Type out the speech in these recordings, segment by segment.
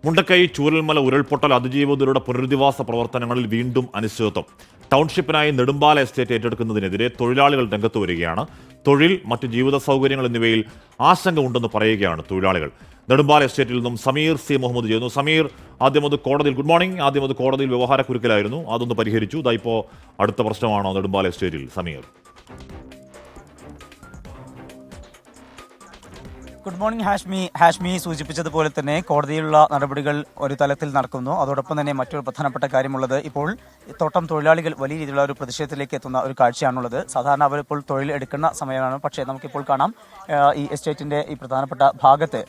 മുണ്ടക്കൈ ചൂരൽമല ഉരുൾപൊട്ടൽ അതിജീവിതരുടെ പുനരധിവാസ പ്രവർത്തനങ്ങളിൽ വീണ്ടും അനിശ്ചിതത്വം. ടൗൺഷിപ്പിനായി നെടുമ്പാല എസ്റ്റേറ്റ് ഏറ്റെടുക്കുന്നതിനെതിരെ തൊഴിലാളികൾ രംഗത്ത് വരികയാണ്. തൊഴിൽ, മറ്റ് ജീവിത സൗകര്യങ്ങൾ എന്നിവയിൽ ആശങ്ക ഉണ്ടെന്ന് പറയുകയാണ് തൊഴിലാളികൾ. നെടുമ്പാല എസ്റ്റേറ്റിൽ നിന്നും സമീർ സി മുഹമ്മദ് ചെയ്യുന്നു. സമീർ, ആദ്യം അത് കോടതിയിൽ, ഗുഡ് മോർണിംഗ്. ആദ്യം അത് കോടതിയിൽ വ്യവഹാരക്കുരുക്കിലായിരുന്നു, അതൊന്ന് പരിഹരിച്ചു. ഇപ്പോൾ അടുത്ത പ്രശ്നമാണോ നെടുമ്പാല എസ്റ്റേറ്റിൽ? സമീർ, ഗുഡ് മോർണിംഗ് ഹാഷ്മി സൂചിപ്പിച്ചതുപോലെ തന്നെ കോടതിയിലുള്ള നടപടികൾ ഒരു തലത്തിൽ നടക്കുന്നു. അതോടൊപ്പം തന്നെ മറ്റൊരു പ്രധാനപ്പെട്ട കാര്യമുള്ളത്, ഇപ്പോൾ തോട്ടം തൊഴിലാളികൾ വലിയ രീതിയിലുള്ള ഒരു പ്രതിഷേധത്തിലേക്ക് എത്തുന്ന ഒരു കാഴ്ചയാണുള്ളത്. സാധാരണ അവരിപ്പോൾ തൊഴിൽ എടുക്കുന്ന സമയമാണ്. പക്ഷേ നമുക്കിപ്പോൾ കാണാം ഈ എസ്റ്റേറ്റിന്റെ ഈ പ്രധാനപ്പെട്ട ഭാഗത്ത്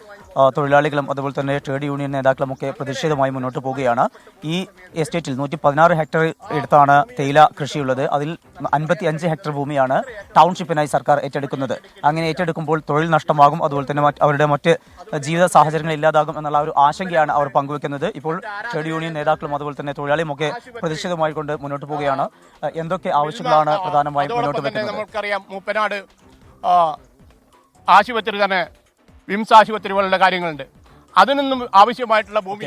തൊഴിലാളികളും അതുപോലെ തന്നെ ട്രേഡ് യൂണിയൻ നേതാക്കളും ഒക്കെ പ്രതിഷേധമായി മുന്നോട്ട് പോവുകയാണ്. ഈ എസ്റ്റേറ്റിൽ 116 ഹെക്ടർ എടുത്താണ് തേയില കൃഷിയുള്ളത്. അതിൽ 55 ഹെക്ടർ ഭൂമിയാണ് ടൗൺഷിപ്പിനായി സർക്കാർ ഏറ്റെടുക്കുന്നത്. അങ്ങനെ ഏറ്റെടുക്കുമ്പോൾ തൊഴിൽ നഷ്ടമാകും, അതുപോലെ തന്നെ അവരുടെ മറ്റ് ജീവിത സാഹചര്യങ്ങൾ ഇല്ലാതാകും എന്നുള്ള ഒരു ആശങ്കയാണ് അവർ പങ്കുവെക്കുന്നത്. ഇപ്പോൾ ട്രേഡ് യൂണിയൻ നേതാക്കളും അതുപോലെ തന്നെ തൊഴിലാളിയും ഒക്കെ പ്രതിഷേധമായി കൊണ്ട് മുന്നോട്ട് പോവുകയാണ്. എന്തൊക്കെ ആവശ്യങ്ങളാണ് പ്രധാനമായും മുന്നോട്ട് വെക്കുന്നത്? നമുക്കറിയാം, മൂപ്പനാട് ആശുപത്രി തന്നെ വിംസ് ആശുപത്രികളുടെ കാര്യങ്ങളുണ്ട്. അതിനൊന്നും ആവശ്യമായിട്ടുള്ള ഭൂമി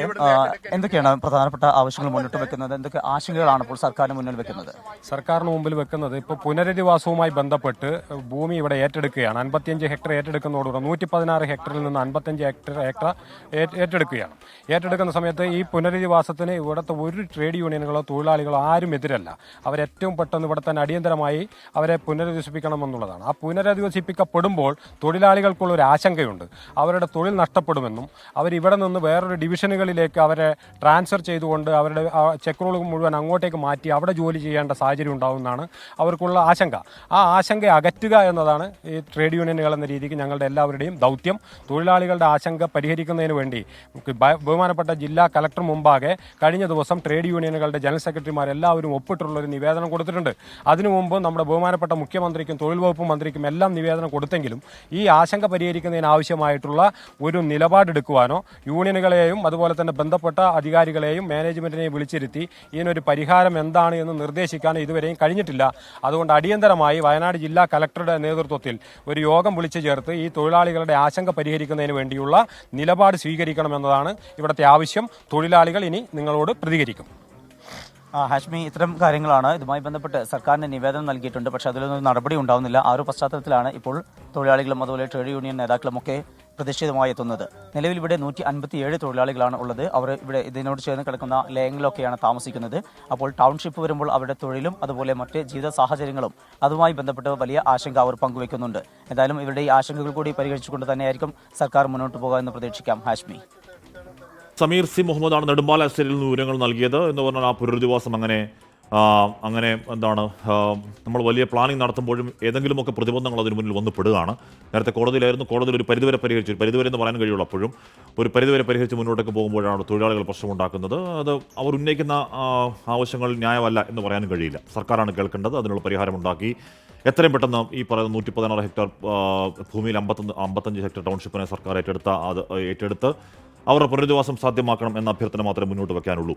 എന്തൊക്കെയാണ് പ്രധാനപ്പെട്ട ആവശ്യങ്ങൾ മുന്നോട്ട് വെക്കുന്നത്? എന്തൊക്കെ ആശങ്കകളാണ് ഇപ്പോൾ സർക്കാരിന് മുന്നിൽ വെക്കുന്നത്? സർക്കാരിന് മുമ്പിൽ വെക്കുന്നത് ഇപ്പോൾ പുനരധിവാസവുമായി ബന്ധപ്പെട്ട് ഭൂമി ഇവിടെ ഏറ്റെടുക്കുകയാണ്. 55 ഹെക്ടർ ഏറ്റെടുക്കുന്നതോടുകൂടി 116 ഹെക്ടറിൽ നിന്ന് 55 ഹെക്ടർ ഏറ്റെടുക്കുകയാണ്. ഏറ്റെടുക്കുന്ന സമയത്ത് ഈ പുനരധിവാസത്തിന് ഇവിടുത്തെ ഒരു ട്രേഡ് യൂണിയനുകളോ തൊഴിലാളികളോ ആരും എതിരല്ല. അവരേറ്റവും പെട്ടെന്ന് ഇവിടെ തന്നെ അടിയന്തരമായി അവരെ പുനരധിവസിപ്പിക്കണമെന്നുള്ളതാണ്. ആ പുനരധിവസിപ്പിക്കപ്പെടുമ്പോൾ തൊഴിലാളികൾക്കുള്ള ഒരു ആശങ്കയുണ്ട്. അവരുടെ തൊഴിൽ നഷ്ടപ്പെടുമെന്നും അവരിവിടെ നിന്ന് വേറൊരു ഡിവിഷനുകളിലേക്ക് അവരെ ട്രാൻസ്ഫർ ചെയ്തുകൊണ്ട് അവരുടെ ചെക്ക് റോൾ മുഴുവൻ അങ്ങോട്ടേക്ക് മാറ്റി അവിടെ ജോലി ചെയ്യേണ്ട സാഹചര്യം ഉണ്ടാകുമെന്നാണ് അവർക്കുള്ള ആശങ്ക. ആ ആശങ്ക അകറ്റുക എന്നതാണ് ഈ ട്രേഡ് യൂണിയനുകൾ എന്ന രീതിക്ക് ഞങ്ങളുടെ എല്ലാവരുടെയും ദൗത്യം. തൊഴിലാളികളുടെ ആശങ്ക പരിഹരിക്കുന്നതിന് വേണ്ടി ബഹുമാനപ്പെട്ട ജില്ലാ കളക്ടർ മുമ്പാകെ കഴിഞ്ഞ ദിവസം ട്രേഡ് യൂണിയനുകളുടെ ജനറൽ സെക്രട്ടറിമാരെല്ലാവരും ഒപ്പിട്ടുള്ളൊരു നിവേദനം കൊടുത്തിട്ടുണ്ട്. അതിനു മുമ്പ് നമ്മുടെ ബഹുമാനപ്പെട്ട മുഖ്യമന്ത്രിക്കും തൊഴിൽ വകുപ്പ് മന്ത്രിക്കും എല്ലാം നിവേദനം കൊടുത്തെങ്കിലും ഈ ആശങ്ക പരിഹരിക്കുന്നതിന് ആവശ്യമായിട്ടുള്ള ഒരു നിലപാടെടുക്കുവാനോ യൂണിയനുകളെയും അതുപോലെ തന്നെ ബന്ധപ്പെട്ട അധികാരികളെയും മാനേജ്മെന്റിനെയും വിളിച്ചിരുത്തി ഇതിനൊരു പരിഹാരം എന്താണ് എന്ന് നിർദ്ദേശിക്കാൻ ഇതുവരെയും കഴിഞ്ഞിട്ടില്ല. അതുകൊണ്ട് അടിയന്തരമായി വയനാട് ജില്ലാ കളക്ടറുടെ നേതൃത്വത്തിൽ ഒരു യോഗം വിളിച്ചു ചേർത്ത് ഈ തൊഴിലാളികളുടെ ആശങ്ക പരിഹരിക്കുന്നതിന് വേണ്ടിയുള്ള നിലപാട് സ്വീകരിക്കണമെന്നതാണ് ഇവിടുത്തെ ആവശ്യം. തൊഴിലാളികൾ ഇനി നിങ്ങളോട് പ്രതികരിക്കും. ഹാഷ്മി, ഇത്തരം കാര്യങ്ങളാണ് ഇതുമായി ബന്ധപ്പെട്ട് സർക്കാരിന് നിവേദനം നൽകിയിട്ടുണ്ട്. പക്ഷേ അതിലൊന്നും നടപടി ഉണ്ടാവുന്നില്ല. ആ ഒരു പശ്ചാത്തലത്തിലാണ് ഇപ്പോൾ തൊഴിലാളികളും അതുപോലെ ട്രേഡ് യൂണിയൻ നേതാക്കളും ഒക്കെ പ്രതിഷേധമായി എത്തുന്നത്. നിലവിൽ ഇവിടെ 157 തൊഴിലാളികളാണ് ഉള്ളത്. അവർ ഇവിടെ ഇതിനോട് ചേർന്ന് കിടക്കുന്ന ലയങ്ങളിലൊക്കെയാണ് താമസിക്കുന്നത്. അപ്പോൾ ടൗൺഷിപ്പ് വരുമ്പോൾ അവരുടെ തൊഴിലും അതുപോലെ മറ്റ് ജീവിത സാഹചര്യങ്ങളും അതുമായി ബന്ധപ്പെട്ട് വലിയ ആശങ്ക അവർ പങ്കുവെക്കുന്നുണ്ട്. എന്തായാലും ഇവരുടെ ഈ ആശങ്കകൾ കൂടി പരിഹരിച്ചുകൊണ്ട് തന്നെയായിരിക്കും സർക്കാർ മുന്നോട്ട് പോകുക എന്ന് പ്രതീക്ഷിക്കാം. ഹാഷ്മി, സമീർ സി മുഹമ്മദാണ് നെടുമ്പാല എസ്റ്റേറ്റിൽ നിന്ന് വിവരങ്ങൾ നൽകിയത്. എന്ന് പറഞ്ഞാൽ ആ പുനരധിവാസം അങ്ങനെ എന്താണ്, നമ്മൾ വലിയ പ്ലാനിങ് നടത്തുമ്പോഴും ഏതെങ്കിലുമൊക്കെ പ്രതിബന്ധങ്ങൾ അതിന് മുന്നിൽ വന്ന് പെടുകയാണ്. നേരത്തെ കോടതിയിൽ ഒരു പരിധിവരെ പരിധിവരെ എന്ന് പറയാൻ കഴിയുള്ളൂ. അപ്പോഴും ഒരു പരിധിവരെ പരിഹരിച്ച് മുന്നോട്ടേക്ക് പോകുമ്പോഴാണ് തൊഴിലാളികൾ പ്രശ്നമുണ്ടാക്കുന്നത്. അത് അവർ ഉന്നയിക്കുന്ന ആവശ്യങ്ങൾ ന്യായമല്ല എന്ന് പറയാനും കഴിയില്ല. സർക്കാരാണ് കേൾക്കേണ്ടത്. അതിനുള്ള പരിഹാരമുണ്ടാക്കി എത്രയും പെട്ടെന്ന് ഈ പറയുന്ന 116 ഹെക്ടർ ഭൂമിയിൽ 55 ഹെക്ടർ ടൗൺഷിപ്പിനെ സർക്കാർ ഏറ്റെടുത്ത് അവരുടെ പുനരധിവാസം സാധ്യമാക്കണം എന്ന അഭ്യർത്ഥന മാത്രമേ മുന്നോട്ട് വയ്ക്കാനുള്ളൂ.